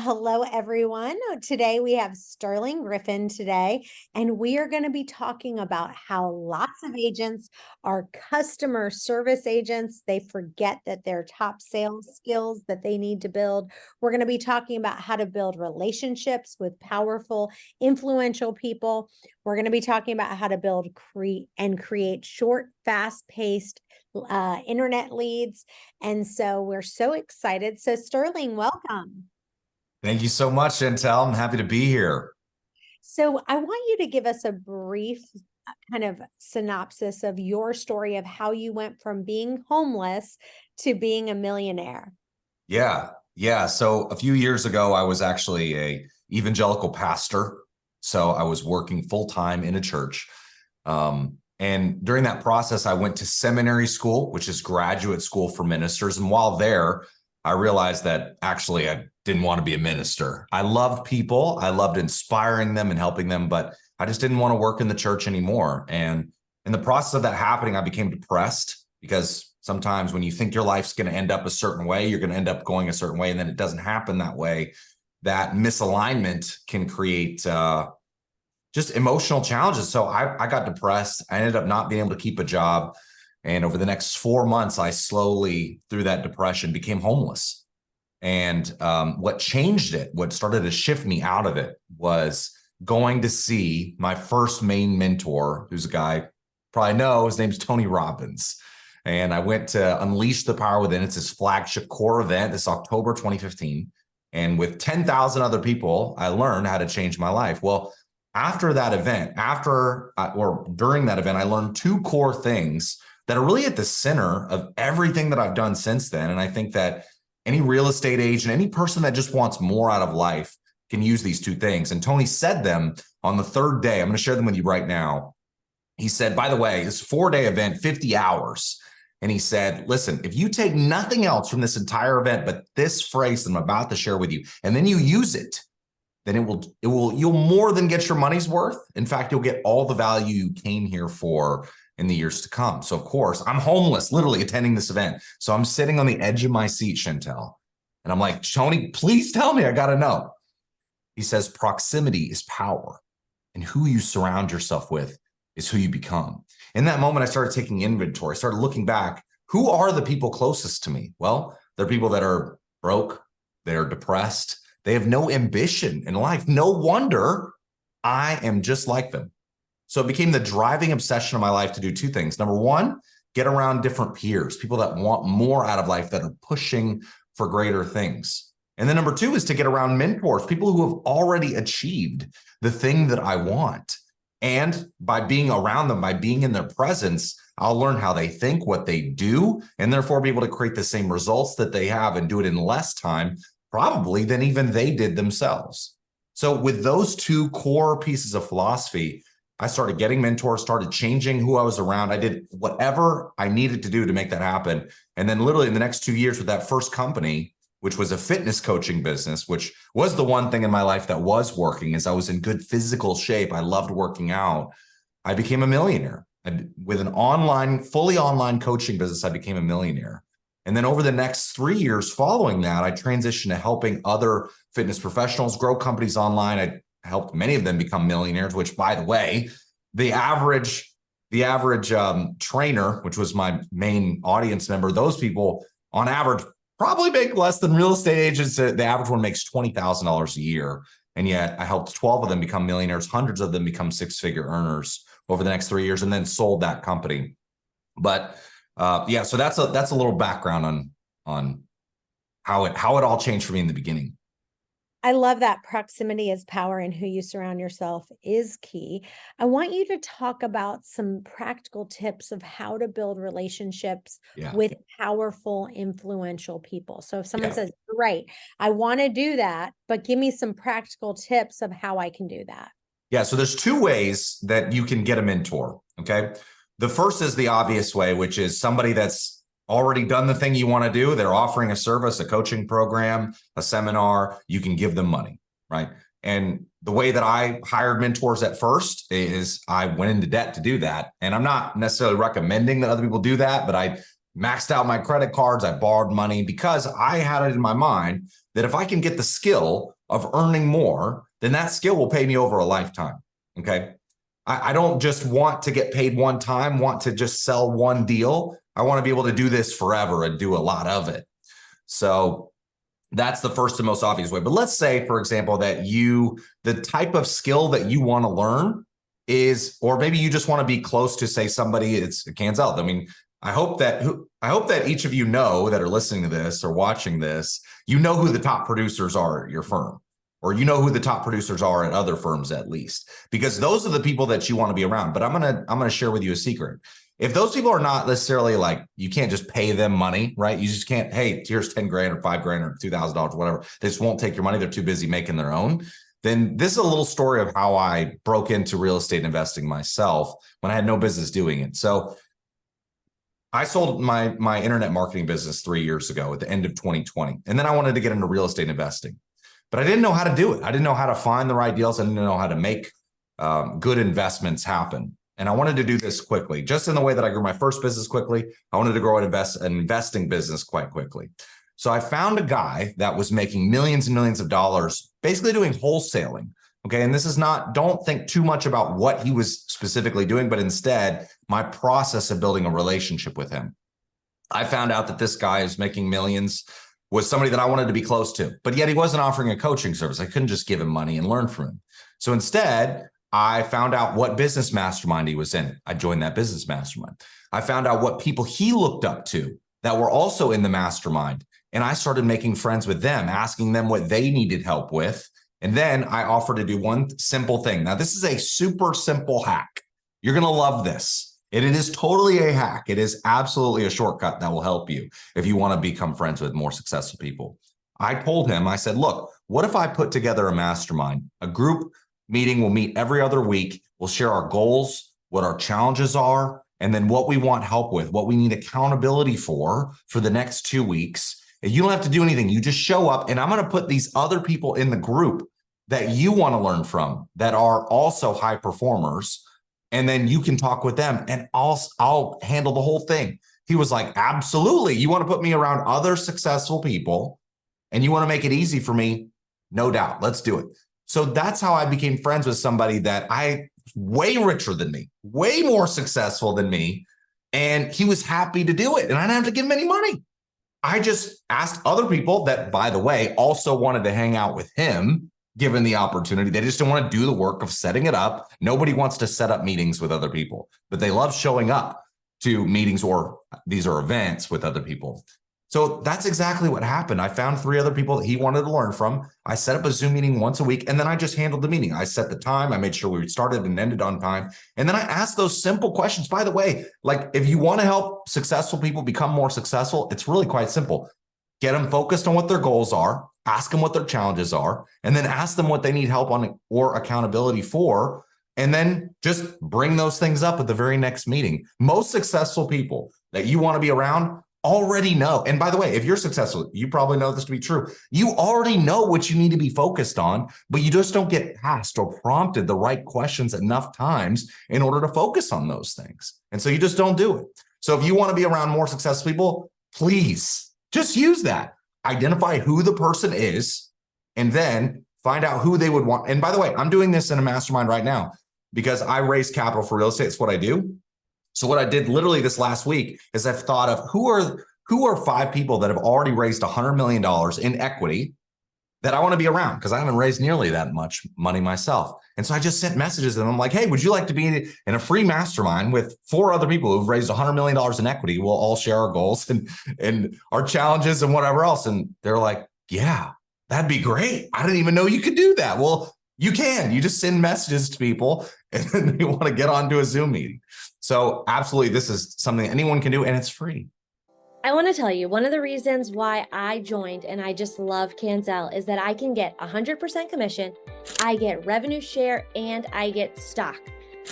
Hello, everyone. Today we have Sterling Griffin today, and we are going to be talking about how lots of agents are customer service agents. They forget that they're top sales skills that they need to build. We're going to be talking about how to build relationships with powerful, influential people. We're going to be talking about how to build, create short, fast-paced internet leads. And so we're so excited. So Sterling, welcome. Thank you so much, Chantel. I'm happy to be here. So I want you to give us a brief kind of synopsis of your story of how you went from being homeless to being a millionaire. Yeah. So a few years ago, I was actually a evangelical pastor. So I was working full-time in a church. And during that process, I went to seminary school, which is graduate school for ministers. And while there, I realized that actually I didn't want to be a minister. I loved people. I loved inspiring them and helping them, but I just didn't want to work in the church anymore. And in the process of that happening, I became depressed because sometimes when you think your life's going to end up a certain way, you're going to end up going a certain way, and then it doesn't happen that way. That misalignment can create just emotional challenges. So I got depressed. I ended up not being able to keep a job. And over the next 4 months, I slowly, through that depression, became homeless. And what changed it, what started to shift me out of it, was going to see my first main mentor, who's a guy you probably know. His name's Tony Robbins. And I went to Unleash the Power Within. It's his flagship core event this October 2015. And with 10,000 other people, I learned how to change my life. Well, after that event, during that event, I learned two core things that are really at the center of everything that I've done since then. And I think that any real estate agent, any person that just wants more out of life can use these two things. And Tony said them on the third day. I'm going to share them with you right now. He said, by the way, this 4-day event, 50 hours. And he said, listen, if you take nothing else from this entire event, but this phrase that I'm about to share with you, and then you use it, then you'll more than get your money's worth. In fact, you'll get all the value you came here for in the years to come. So of course, I'm homeless, literally attending this event. So I'm sitting on the edge of my seat, Chantel. And I'm like, Tony, please tell me, I got to know. He says, proximity is power, and who you surround yourself with is who you become. In that moment, I started taking inventory, started looking back. Who are the people closest to me? Well, they're people that are broke. They're depressed. They have no ambition in life. No wonder I am just like them. So it became the driving obsession of my life to do two things. Number one, get around different peers, people that want more out of life, that are pushing for greater things. And then number two is to get around mentors, people who have already achieved the thing that I want. And by being around them, by being in their presence, I'll learn how they think, what they do, and therefore be able to create the same results that they have and do it in less time, probably, than even they did themselves. So with those two core pieces of philosophy, I started getting mentors, started changing who I was around. I did whatever I needed to do to make that happen. And then literally in the next 2 years with that first company, which was a fitness coaching business, which was the one thing in my life that was working, is I was in good physical shape. I loved working out. I became a millionaire. With an fully online coaching business, I became a millionaire. And then over the next 3 years following that, I transitioned to helping other fitness professionals grow companies online. I helped many of them become millionaires, which, by the way, the average trainer, which was my main audience member, those people on average probably make less than real estate agents. The average one makes $20,000 a year. And yet I helped 12 of them become millionaires, hundreds of them become six-figure earners over the next 3 years, and then sold that company. But so that's a little background on how it all changed for me in the beginning. I love that proximity is power, and who you surround yourself is key. I want you to talk about some practical tips of how to build relationships with powerful, influential people. So if someone says, great, I want to do that, but give me some practical tips of how I can do that. Yeah. So there's two ways that you can get a mentor. Okay. The first is the obvious way, which is somebody that's already done the thing you want to do. They're offering a service, a coaching program, a seminar. You can give them money, right? And the way that I hired mentors at first is I went into debt to do that. And I'm not necessarily recommending that other people do that, but I maxed out my credit cards. I borrowed money because I had it in my mind that if I can get the skill of earning more, then that skill will pay me over a lifetime. Okay. I don't just want to get paid one time, want to just sell one deal. I want to be able to do this forever and do a lot of it. So that's the first and most obvious way. But let's say, for example, that the type of skill that you want to learn is, or maybe you just want to be close to, say, somebody, it's Canzel. I mean, I hope that each of you know that are listening to this or watching this, you know who the top producers are at your firm, or you know who the top producers are at other firms at least, because those are the people that you want to be around. But I'm gonna share with you a secret. If those people are not necessarily like, you can't just pay them money, right? You just can't, hey, here's 10 grand or 5 grand or $2,000, whatever. They just won't take your money. They're too busy making their own. Then this is a little story of how I broke into real estate investing myself when I had no business doing it. So I sold my internet marketing business 3 years ago at the end of 2020. And then I wanted to get into real estate investing, but I didn't know how to do it. I didn't know how to find the right deals. I didn't know how to make good investments happen. And I wanted to do this quickly, just in the way that I grew my first business quickly. I wanted to grow an investing business quite quickly. So I found a guy that was making millions and millions of dollars, basically doing wholesaling. Okay. And this is not, don't think too much about what he was specifically doing, but instead my process of building a relationship with him. I found out that this guy who's making millions was somebody that I wanted to be close to, but yet he wasn't offering a coaching service. I couldn't just give him money and learn from him. So instead, I found out what business mastermind he was in. I joined that business mastermind. I found out what people he looked up to that were also in the mastermind. And I started making friends with them, asking them what they needed help with. And then I offered to do one simple thing. Now, this is a super simple hack. You're going to love this. It is totally a hack. It is absolutely a shortcut that will help you if you want to become friends with more successful people. I told him, I said, look, what if I put together a mastermind, a group meeting? We'll meet every other week. We'll share our goals, what our challenges are, and then what we want help with, what we need accountability for the next 2 weeks. And you don't have to do anything. You just show up, and I'm going to put these other people in the group that you want to learn from that are also high performers. And then you can talk with them, and I'll handle the whole thing. He was like, absolutely. You want to put me around other successful people and you want to make it easy for me? No doubt. Let's do it. So that's how I became friends with somebody that way richer than me, way more successful than me. And he was happy to do it. And I didn't have to give him any money. I just asked other people that, by the way, also wanted to hang out with him, given the opportunity. They just don't want to do the work of setting it up. Nobody wants to set up meetings with other people, but they love showing up to meetings, or these are events with other people. So that's exactly what happened. I found 3 other people that he wanted to learn from. I set up a Zoom meeting once a week, and then I just handled the meeting. I set the time. I made sure we started and ended on time. And then I asked those simple questions. By the way, like, if you want to help successful people become more successful, it's really quite simple. Get them focused on what their goals are, ask them what their challenges are, and then ask them what they need help on or accountability for. And then just bring those things up at the very next meeting. Most successful people that you want to be around already know. And by the way, if you're successful, you probably know this to be true. You already know what you need to be focused on, but you just don't get asked or prompted the right questions enough times in order to focus on those things. And so you just don't do it. So if you want to be around more successful people, please just use that. Identify who the person is, and then find out who they would want. And by the way, I'm doing this in a mastermind right now because I raise capital for real estate. It's what I do. So what I did literally this last week is I've thought of who are 5 people that have already raised $100 million in equity that I want to be around, because I haven't raised nearly that much money myself. And so I just sent messages to them. I'm like, hey, would you like to be in a free mastermind with 4 other people who've raised $100 million in equity? We'll all share our goals and our challenges and whatever else. And they're like, yeah, that'd be great. I didn't even know you could do that. Well, you can. You just send messages to people and then they want to get onto a Zoom meeting. So absolutely, this is something anyone can do, and it's free. I want to tell you, one of the reasons why I joined and I just love Canzel is that I can get 100% commission, I get revenue share, and I get stock.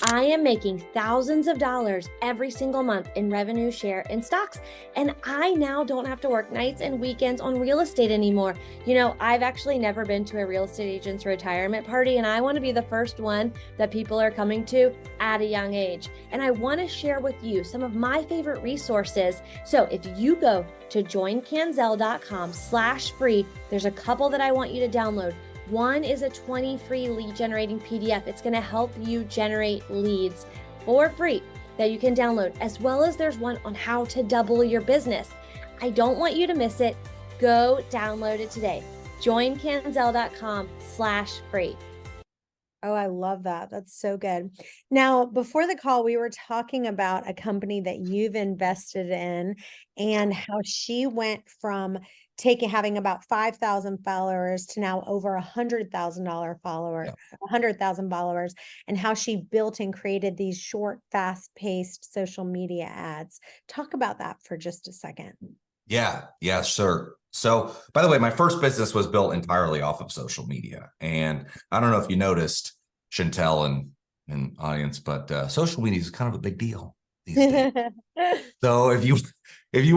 I am making thousands of dollars every single month in revenue share in stocks. And I now don't have to work nights and weekends on real estate anymore. You know, I've actually never been to a real estate agent's retirement party, and I want to be the first one that people are coming to at a young age. And I want to share with you some of my favorite resources. So if you go to joincanzel.com/free, there's a couple that I want you to download. One is a 20 free lead generating PDF. It's going to help you generate leads for free that you can download, as well as there's one on how to double your business. I don't want you to miss it. Go download it today. joincanzel.com/free. Oh, I love that. That's so good. Now, before the call, we were talking about a company that you've invested in and how she went from having about 5,000 followers to now over $100,000 followers, 100,000 followers, and how she built and created these short, fast-paced social media ads. Talk about that for just a second. Yeah, sure. So, by the way, my first business was built entirely off of social media. And I don't know if you noticed, Chantel and audience, but social media is kind of a big deal these days. So if you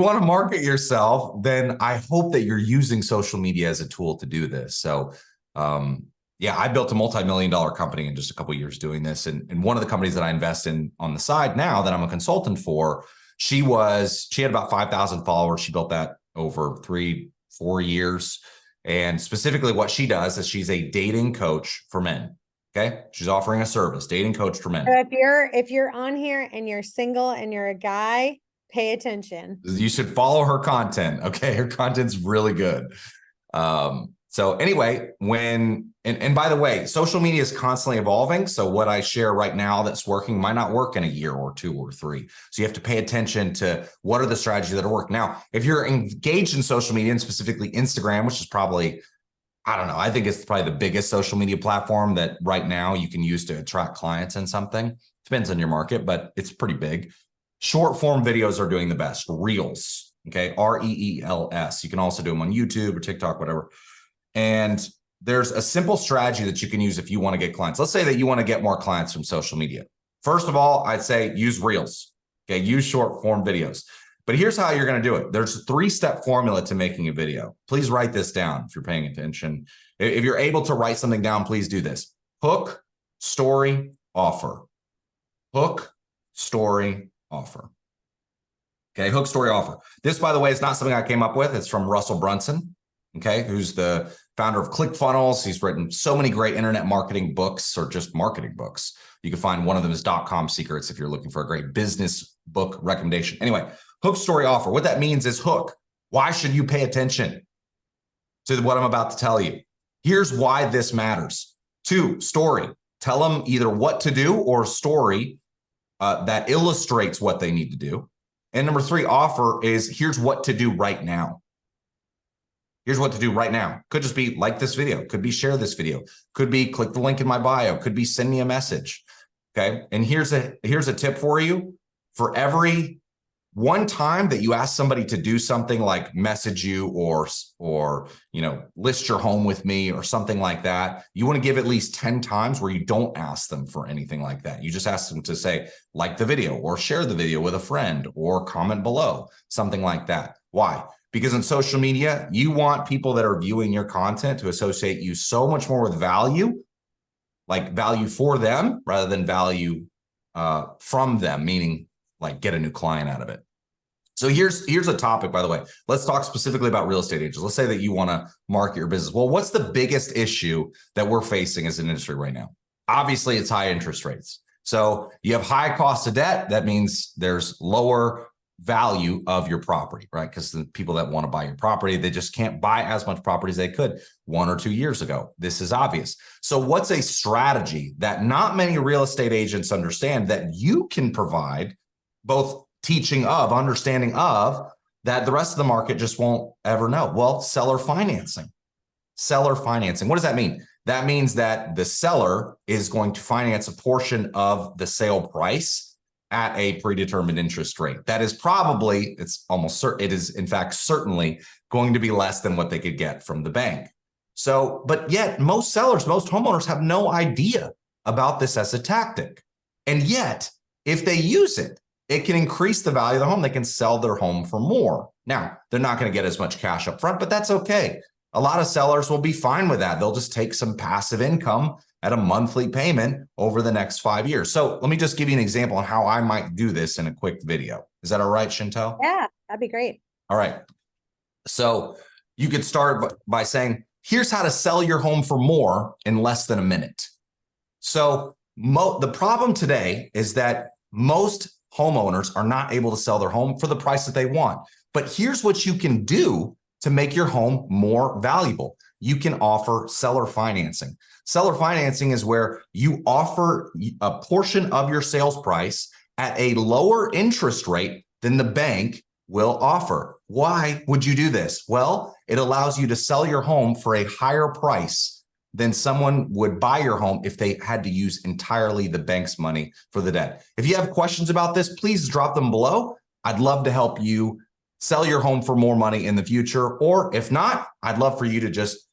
want to market yourself, then I hope that you're using social media as a tool to do this. So, I built a multi-million-dollar company in just a couple of years doing this. And one of the companies that I invest in on the side now that I'm a consultant for, she had about 5,000 followers. She built that over 3-4 years. And specifically what she does is she's a dating coach for men. Okay. She's offering a service, dating coach for men. So if you're on here and you're single and you're a guy, pay attention. You should follow her content. Okay. Her content's really good. So anyway, and by the way, social media is constantly evolving. So what I share right now that's working might not work in a year or 2 or 3. So you have to pay attention to what are the strategies that are working. Now, if you're engaged in social media and specifically Instagram, which is probably, I don't know, I think it's probably the biggest social media platform that right now you can use to attract clients in something. Depends on your market, but it's pretty big. Short form videos are doing the best. Reels, okay, REELS. You can also do them on YouTube or TikTok, whatever. And there's a simple strategy that you can use if you want to get clients. Let's say that you want to get more clients from social media. First of all, I'd say use Reels, okay, use short form videos. But here's how you're going to do it. There's a 3-step formula to making a video. Please write this down if you're paying attention. If you're able to write something down, please do this. Hook, story, offer. Hook, story, offer. Okay, hook, story, offer. This, by the way, is not something I came up with. It's from Russell Brunson, okay, who's the founder of ClickFunnels. He's written so many great internet marketing books or just marketing books. You can find one of them is .com Secrets if you're looking for a great business book recommendation. Anyway, hook, story, offer. What that means is hook. Why should you pay attention to what I'm about to tell you? Here's why this matters. 2, story. Tell them either what to do or a story that illustrates what they need to do. And number 3, offer is here's what to do right now. Here's what to do right now. Could just be like this video. Could be share this video. Could be click the link in my bio. Could be send me a message. Okay. And here's a tip for you. For every one time that you ask somebody to do something like message you or list your home with me or something like that, you want to give at least 10 times where you don't ask them for anything like that. You just ask them to say, like the video or share the video with a friend or comment below, something like that. Why? Because in social media, you want people that are viewing your content to associate you so much more with value, like value for them rather than value from them, meaning like get a new client out of it. So here's a topic, by the way. Let's talk specifically about real estate agents. Let's say that you want to market your business. Well, what's the biggest issue that we're facing as an industry right now? Obviously, it's high interest rates. So you have high cost of debt. That means there's lower value of your property, right? Because the people that want to buy your property, they just can't buy as much property as they could 1 or 2 years ago. This is obvious. So what's a strategy that not many real estate agents understand that you can provide both teaching of, understanding of, that the rest of the market just won't ever know? Well, seller financing. Seller financing. What does that mean? That means that the seller is going to finance a portion of the sale price at a predetermined interest rate. That is probably, it's almost certain, it is in fact certainly going to be less than what they could get from the bank. So, but yet most sellers, most homeowners have no idea about this as a tactic. And yet, if they use it, it can increase the value of the home. They can sell their home for more. Now, they're not going to get as much cash up front, but that's okay. A lot of sellers will be fine with that. They'll just take some passive income at a monthly payment over the next 5 years. So let me just give you an example on how I might do this in a quick video. Is that all right, Chantel? Yeah, that'd be great. All right. So you could start by saying, here's how to sell your home for more in less than a minute. So the problem today is that most homeowners are not able to sell their home for the price that they want. But here's what you can do to make your home more valuable. You can offer seller financing. Seller financing is where you offer a portion of your sales price at a lower interest rate than the bank will offer. Why would you do this? Well, it allows you to sell your home for a higher price than someone would buy your home if they had to use entirely the bank's money for the debt. If you have questions about this, please drop them below. I'd love to help you sell your home for more money in the future. Or if not, I'd love for you to just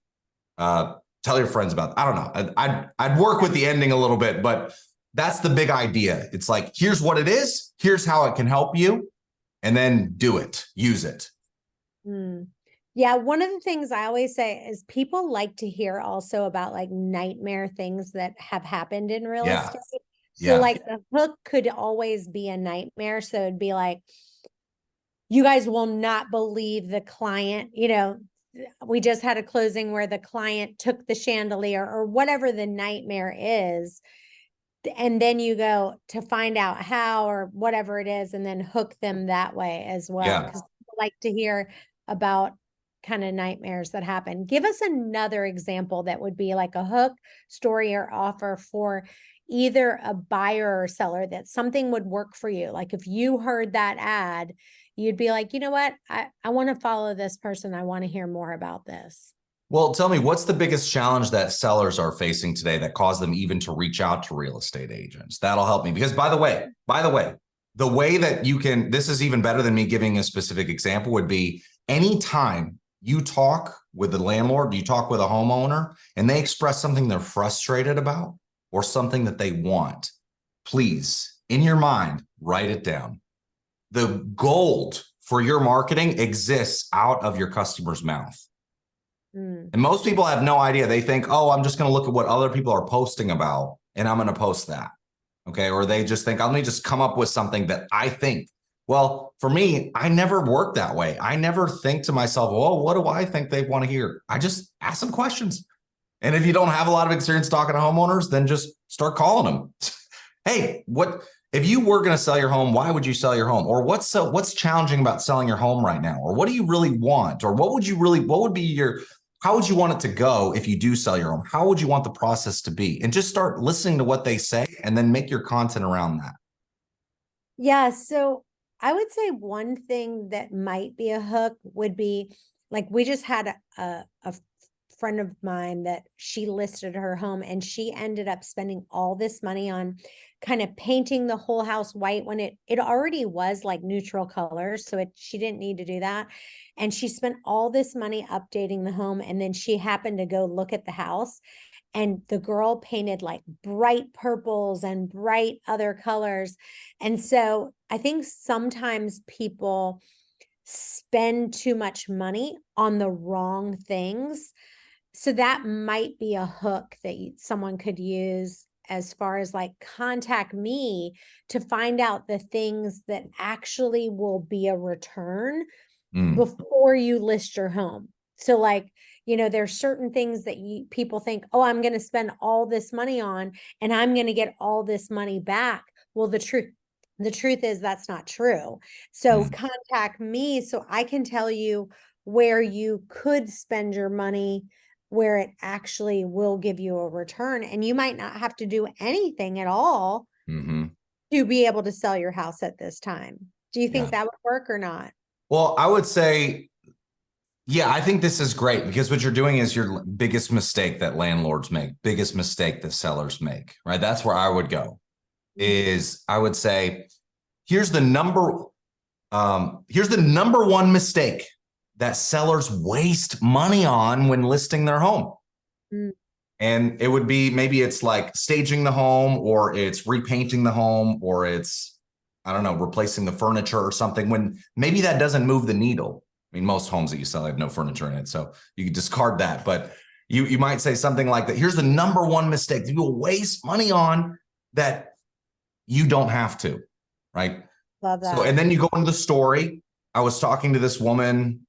tell your friends about it. I don't know. I'd work with the ending a little bit, but that's the big idea. It's like, here's what it is. Here's how it can help you. And then do it, use it. Yeah. One of the things I always say is people like to hear also about like nightmare things that have happened in real estate. So like the hook could always be a nightmare. So it'd be like, you guys will not believe the client, we just had a closing where the client took the chandelier or whatever the nightmare is. And then you go to find out how or whatever it is, and then hook them that way as well. Because people like to hear about kind of nightmares that happen. Give us another example that would be like a hook, story, or offer for either a buyer or seller that something would work for you. Like if you heard that ad, you'd be like, you know what? I want to follow this person. I want to hear more about this. Well, tell me, what's the biggest challenge that sellers are facing today that caused them even to reach out to real estate agents? That'll help me. Because by the way, the way that you can, this is even better than me giving a specific example, would be anytime you talk with the landlord, you talk with a homeowner, and they express something they're frustrated about or something that they want, please, in your mind, write it down. The gold for your marketing exists out of your customer's mouth. And most people have no idea. They think, oh, I'm just going to look at what other people are posting about and I'm going to post that. Okay. Or they just think, let me just come up with something that I think. Well, for me, I never work that way. I never think to myself, oh, what do I think they want to hear? I just ask them questions. And if you don't have a lot of experience talking to homeowners, then just start calling them. Hey, if you were going to sell your home, why would you sell your home? Or what's challenging about selling your home right now? Or what do you really want? Or how would you want it to go if you do sell your home? How would you want the process to be? And just start listening to what they say and then make your content around that. Yeah. So I would say one thing that might be a hook would be like, we just had a friend of mine that she listed her home and she ended up spending all this money on kind of painting the whole house white when it already was like neutral colors. So she didn't need to do that. And she spent all this money updating the home. And then she happened to go look at the house and the girl painted like bright purples and bright other colors. And so I think sometimes people spend too much money on the wrong things. So that might be a hook that someone could use as far as like, contact me to find out the things that actually will be a return before you list your home. So like, there's certain things that people think, oh, I'm going to spend all this money on and I'm going to get all this money back. Well, the truth is that's not true. So contact me so I can tell you where you could spend your money, where it actually will give you a return. And you might not have to do anything at all to be able to sell your house at this time. Do you think that would work or not? Well, I would say, yeah, I think this is great because what you're doing is your biggest mistake that landlords make, biggest mistake that sellers make, right? That's where I would go is I would say, here's the number one mistake that sellers waste money on when listing their home. And it would be, maybe it's like staging the home, or it's repainting the home, or it's, I don't know, replacing the furniture or something, when maybe that doesn't move the needle. I mean, most homes that you sell have no furniture in it, so you can discard that. But you might say something like that. Here's the number one mistake that people waste money on that you don't have to, right? Love that. So, and then you go into the story. I was talking to this woman.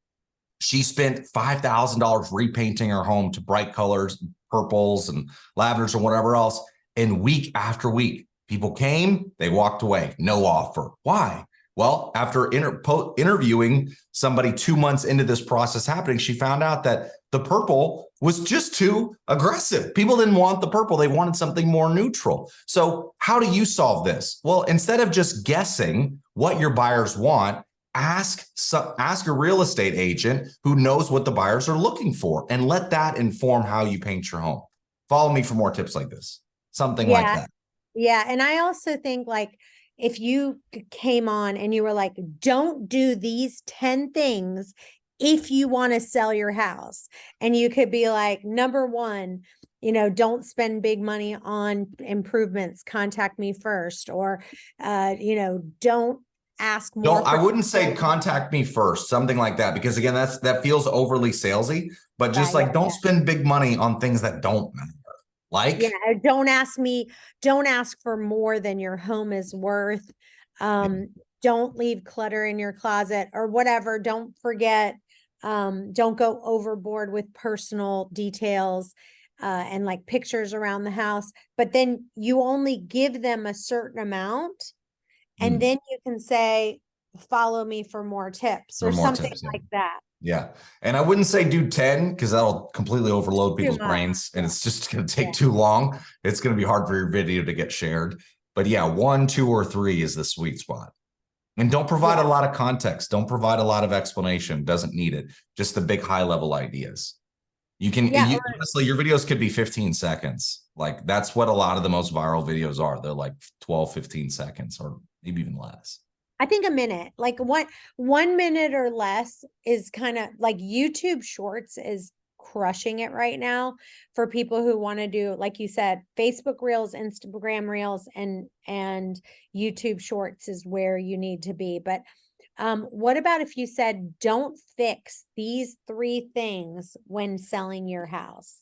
She spent $5,000 repainting her home to bright colors, purples and lavenders and whatever else. And week after week, people came, they walked away, no offer. Why? Well, after interviewing somebody 2 months into this process happening, she found out that the purple was just too aggressive. People didn't want the purple. They wanted something more neutral. So how do you solve this? Well, instead of just guessing what your buyers want, ask a real estate agent who knows what the buyers are looking for, and let that inform how you paint your home. Follow me for more tips like this. Something like that. Yeah. And I also think, like, if you came on and you were like, don't do these 10 things if you want to sell your house, and you could be like, number one, don't spend big money on improvements, contact me first, or, don't ask more. I wouldn't say contact me first, something like that, because again, that feels overly salesy, but just don't spend big money on things that don't matter. Like, don't ask for more than your home is worth. Don't leave clutter in your closet or whatever. Don't forget, don't go overboard with personal details, and like pictures around the house, but then you only give them a certain amount. And then you can say, follow me for more tips or something like that. Yeah. And I wouldn't say do 10, because that'll completely overload people's brains, and it's just going to take too long. It's going to be hard for your video to get shared. But 1, 2, or 3 is the sweet spot. And don't provide a lot of context. Don't provide a lot of explanation. Doesn't need it. Just the big high level ideas. You can, honestly, your videos could be 15 seconds. Like, that's what a lot of the most viral videos are. They're like 12, 15 seconds, or maybe even less. I think a minute, like 1 minute or less, is kind of like YouTube Shorts is crushing it right now for people who want to do, like you said, Facebook Reels, Instagram Reels, and YouTube Shorts is where you need to be. But what about if you said, don't fix these 3 things when selling your house?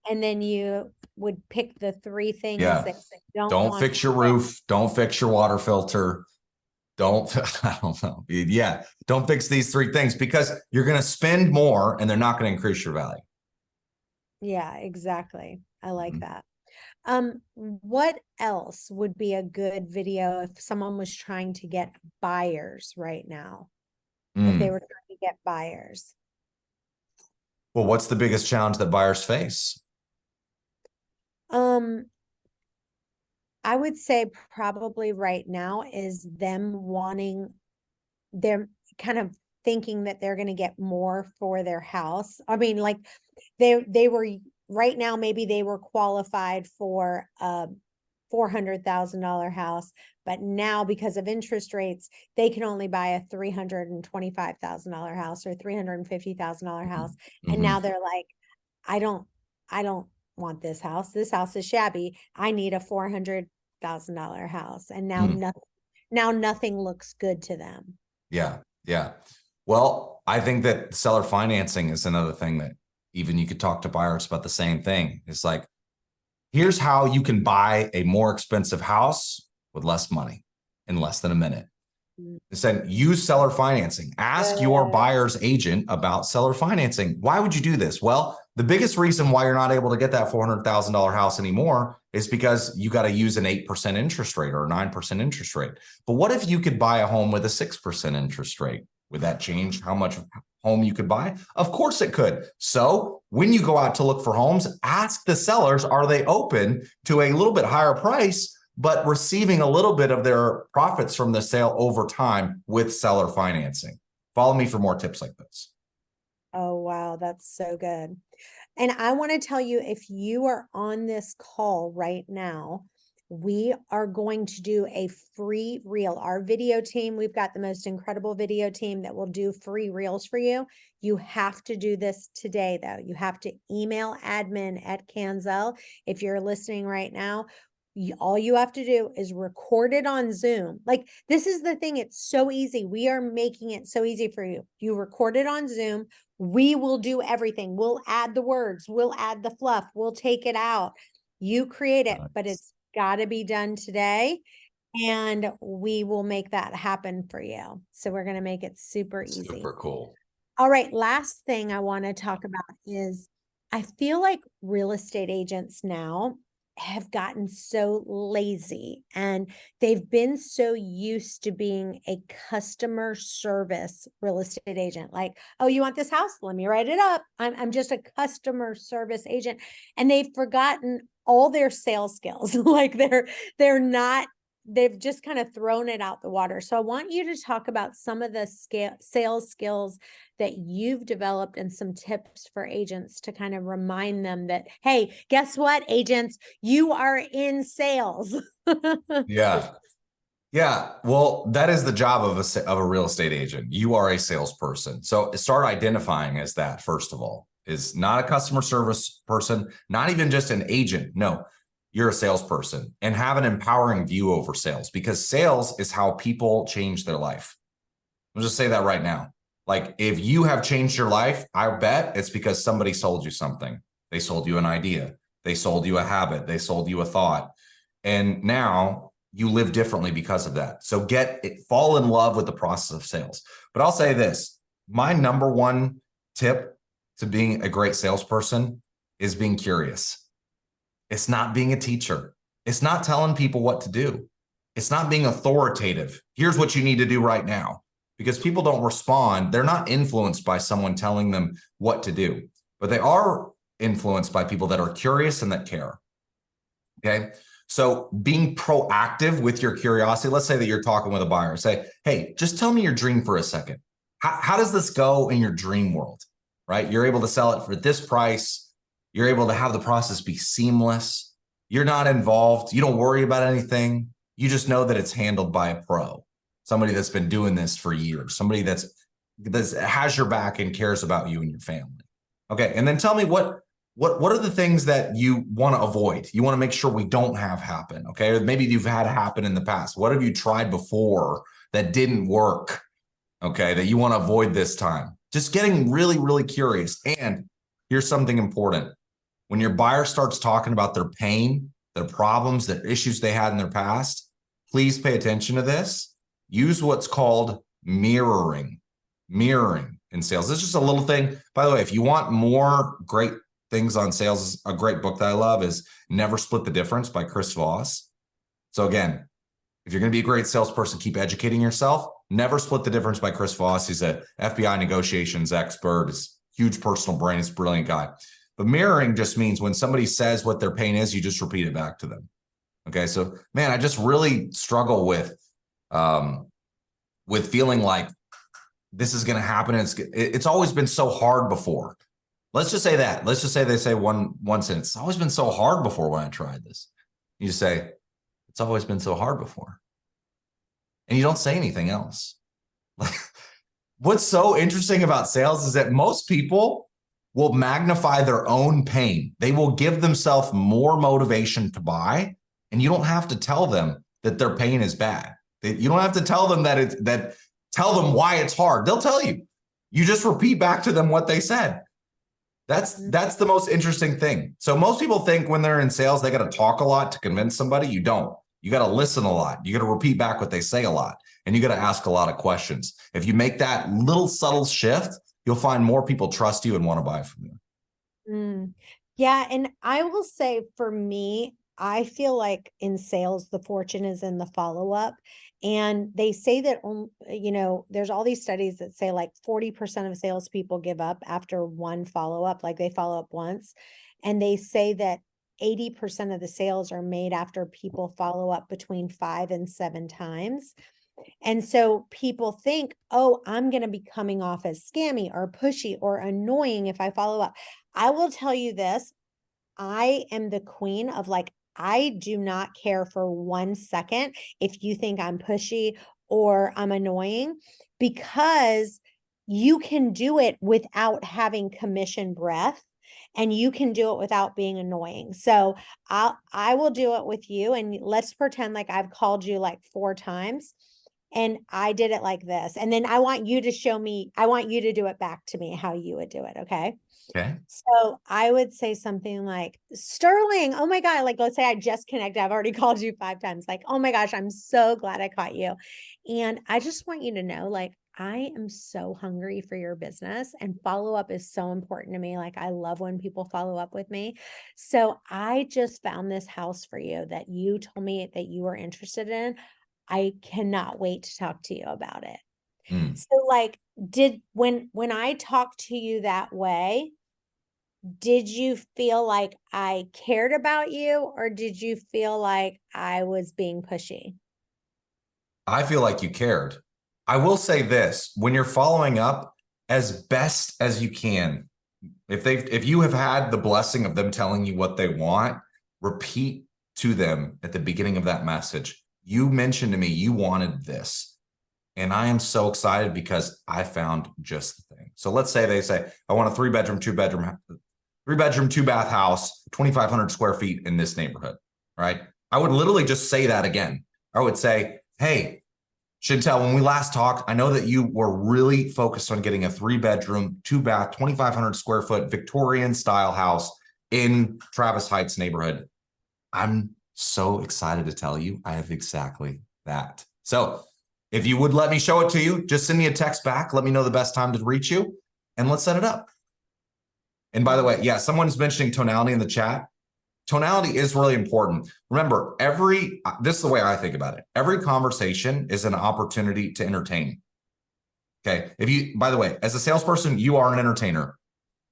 And then you would pick the 3 things that don't fix your roof. Don't fix your water filter. I don't know. Don't fix these 3 things, because you're going to spend more and they're not going to increase your value. Yeah, exactly. I like that. What else would be a good video if someone was trying to get buyers right now? If they were trying to get buyers? Well, what's the biggest challenge that buyers face? I would say probably right now is they're kind of thinking that they're going to get more for their house. I mean, like they were right now, maybe they were qualified for a $400,000 house, but now because of interest rates, they can only buy a $325,000 house or $350,000 house. And now they're like, I don't want this house. This house is shabby. I need a $400,000 house. And now nothing looks good to them. Yeah. Well, I think that seller financing is another thing that even you could talk to buyers about the same thing. It's like, here's how you can buy a more expensive house with less money in less than a minute. Said use seller financing. Ask your buyer's agent about seller financing. Why would you do this? Well, the biggest reason why you're not able to get that $400,000 house anymore is because you got to use an 8% interest rate or a 9% interest rate. But what if you could buy a home with a 6% interest rate? Would that change how much home you could buy? Of course it could. So when you go out to look for homes, ask the sellers, are they open to a little bit higher price, but receiving a little bit of their profits from the sale over time with seller financing? Follow me for more tips like this. Oh, wow. That's so good. And I want to tell you, if you are on this call right now, we are going to do a free reel. Our video team, we've got the most incredible video team that will do free reels for you. You have to do this today, though. You have to email admin@Canzel. If you're listening right now, all you have to do is record it on Zoom. Like, this is the thing. It's so easy. We are making it so easy for you. You record it on Zoom. We will do everything. We'll add the words. We'll add the fluff. We'll take it out. You create it, but it's got to be done today. And we will make that happen for you. So we're going to make it super easy. Super cool. All right. Last thing I want to talk about is I feel like real estate agents now have gotten so lazy and they've been so used to being a customer service real estate agent. Like, oh, you want this house? Let me write it up. I'm just a customer service agent. And they've forgotten all their sales skills. Like they're not, they've just kind of thrown it out the water. So I want you to talk about some of the sales skills that you've developed and some tips for agents to kind of remind them that, hey, guess what, agents, you are in sales. Yeah. Yeah. Well, that is the job of a real estate agent. You are a salesperson. So start identifying as that, first of all, is not a customer service person, not even just an agent. No, you're a salesperson, and have an empowering view over sales, because sales is how people change their life. I'll just say that right now. Like, if you have changed your life, I bet it's because somebody sold you something. They sold you an idea. They sold you a habit. They sold you a thought. And now you live differently because of that. So fall in love with the process of sales. But I'll say this, my number one tip to being a great salesperson is being curious. It's not being a teacher. It's not telling people what to do. It's not being authoritative. Here's what you need to do right now. Because people don't respond. They're not influenced by someone telling them what to do, but they are influenced by people that are curious and that care. Okay. So being proactive with your curiosity, let's say that you're talking with a buyer, say, hey, just tell me your dream for a second. How does this go in your dream world, right? You're able to sell it for this price. You're able to have the process be seamless. You're not involved. You don't worry about anything. You just know that it's handled by a pro, somebody that's been doing this for years, somebody that has your back and cares about you and your family. Okay. And then tell me what are the things that you want to avoid? You want to make sure we don't have happen. Okay. Or maybe you've had happen in the past. What have you tried before that didn't work? Okay. That you want to avoid this time. Just getting really, really curious. And here's something important. When your buyer starts talking about their pain, their problems, their issues they had in their past, please pay attention to this. Use what's called mirroring in sales. It's just a little thing. By the way, if you want more great things on sales, a great book that I love is Never Split the Difference by Chris Voss. So again, if you're going to be a great salesperson, keep educating yourself. Never Split the Difference by Chris Voss. He's a FBI negotiations expert. He's huge personal brain. He's a brilliant guy. But mirroring just means when somebody says what their pain is, you just repeat it back to them. Okay. So man, I just really struggle with feeling like this is going to happen. It's always been so hard before. Let's just say that. Let's just say they say one sentence. It's always been so hard before when I tried this. You just say, it's always been so hard before. And you don't say anything else. Like, what's so interesting about sales is that most people will magnify their own pain. They will give themselves more motivation to buy. And you don't have to tell them that their pain is bad. You don't have to tell them tell them why it's hard. They'll tell you. You just repeat back to them what they said. That's the most interesting thing. So most people think when they're in sales, they got to talk a lot to convince somebody. You don't. You got to listen a lot. You got to repeat back what they say a lot. And you got to ask a lot of questions. If you make that little subtle shift, you'll find more people trust you and want to buy from you. Yeah. And I will say for me, I feel like in sales, the fortune is in the follow-up. And they say that, there's all these studies that say like 40% of salespeople give up after one follow-up, like they follow up once. And they say that 80% of the sales are made after people follow up between 5 and 7 times. And so people think, oh, I'm going to be coming off as scammy or pushy or annoying if I follow up. I will tell you this. I am the queen of like, I do not care for 1 second if you think I'm pushy or I'm annoying, because you can do it without having commission breath, and you can do it without being annoying. So I will do it with you, and let's pretend like I've called you like 4 times and I did it like this. And then I want you to show me, I want you to do it back to me how you would do it. Okay. Okay. So I would say something like, Sterling, oh my God, like let's say I just connected. I've already called you 5 times. Like, oh my gosh, I'm so glad I caught you. And I just want you to know, like, I am so hungry for your business, and follow up is so important to me. Like, I love when people follow up with me. So I just found this house for you that you told me that you were interested in. I cannot wait to talk to you about it. Mm. So like, when I talked to you that way, did you feel like I cared about you, or did you feel like I was being pushy? I feel like you cared. I will say this, when you're following up as best as you can, if you have had the blessing of them telling you what they want, repeat to them at the beginning of that message, you mentioned to me you wanted this. And I am so excited because I found just the thing. So let's say they say, I want a 3-bedroom, 2-bath house, 2,500 square feet in this neighborhood, right? I would literally just say that again. I would say, hey, Chantel, when we last talked, I know that you were really focused on getting a 3-bedroom, 2-bath, 2,500 square foot Victorian style house in Travis Heights neighborhood. I'm so excited to tell you I have exactly that. So if you would let me show it to you, just send me a text back. Let me know the best time to reach you, and let's set it up. And by the way, yeah, someone's mentioning tonality in the chat. Tonality is really important. Remember, this is the way I think about it. Every conversation is an opportunity to entertain. Okay. By the way, as a salesperson, you are an entertainer.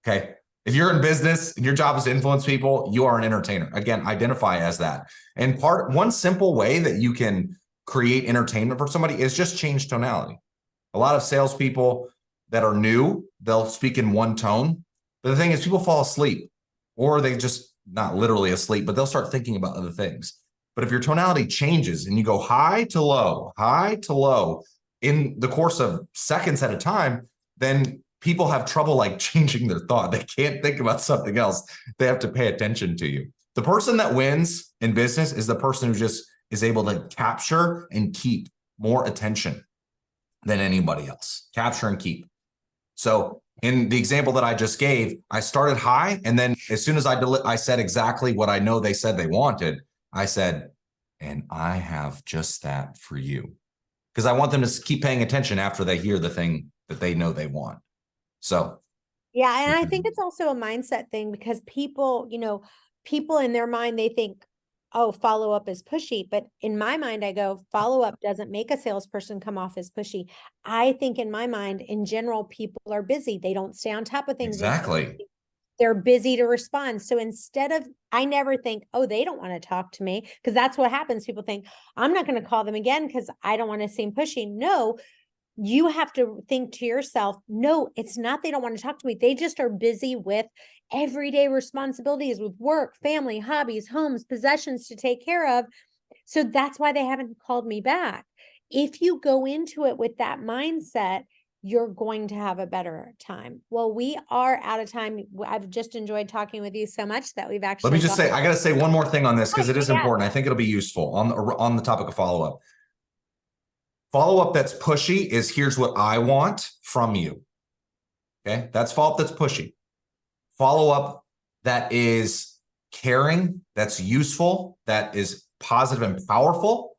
Okay. If you're in business and your job is to influence people, you are an entertainer. Again, identify as that. And one simple way that you can create entertainment for somebody is just change tonality. A lot of salespeople that are new, they'll speak in one tone. But the thing is, people fall asleep, or they just not literally asleep, but they'll start thinking about other things. But if your tonality changes and you go high to low in the course of seconds at a time, then people have trouble like changing their thought. They can't think about something else. They have to pay attention to you. The person that wins in business is the person who just is able to capture and keep more attention than anybody else. Capture and keep. So in the example that I just gave, I started high, and then as soon as I said exactly what I know they said they wanted, I said, and I have just that for you. Because I want them to keep paying attention after they hear the thing that they know they want. So. Yeah. And I think it's also a mindset thing, because people in their mind, they think, oh, follow up is pushy. But in my mind, I go, follow up doesn't make a salesperson come off as pushy. I think in my mind, in general, people are busy. They don't stay on top of things. Exactly. They're busy to respond. So I never think, oh, they don't want to talk to me, because that's what happens. People think, I'm not going to call them again because I don't want to seem pushy. No, you have to think to yourself, no, it's not they don't want to talk to me. They just are busy with everyday responsibilities, with work, family, hobbies, homes, possessions to take care of. So that's why they haven't called me back. If you go into it with that mindset, you're going to have a better time. Well, we are out of time. I've just enjoyed talking with you so much that we've actually. Let me just say, I got to say one more thing on this, because it is important. I think it'll be useful on the topic of follow-up. Follow-up that's pushy is, here's what I want from you. Okay. That's follow-up that's pushy. Follow-up that is caring, that's useful, that is positive and powerful,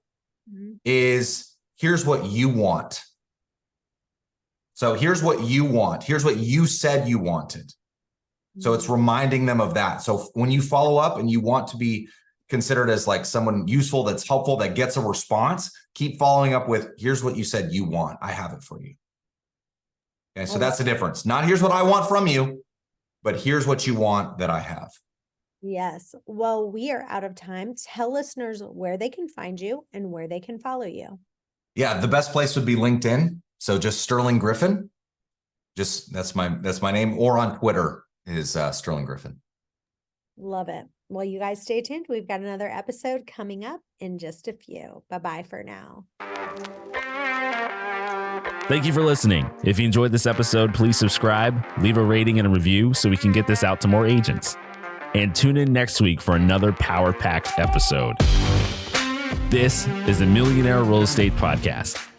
is here's what you want. So here's what you want. Here's what you said you wanted. So it's reminding them of that. So when you follow up and you want to be considered as like someone useful, that's helpful, that gets a response, keep following up with, here's what you said you want. I have it for you. Okay, so that's the difference. Not here's what I want from you, but here's what you want that I have. Yes. Well, we are out of time. Tell listeners where they can find you and where they can follow you. Yeah, the best place would be LinkedIn. So just Sterling Griffin. Just that's my name. Or on Twitter is Sterling Griffin. Love it. Well, you guys stay tuned. We've got another episode coming up in just a few. Bye-bye for now. Thank you for listening. If you enjoyed this episode, please subscribe, leave a rating and a review so we can get this out to more agents. And tune in next week for another power-packed episode. This is the Millionaire Real Estate Podcast.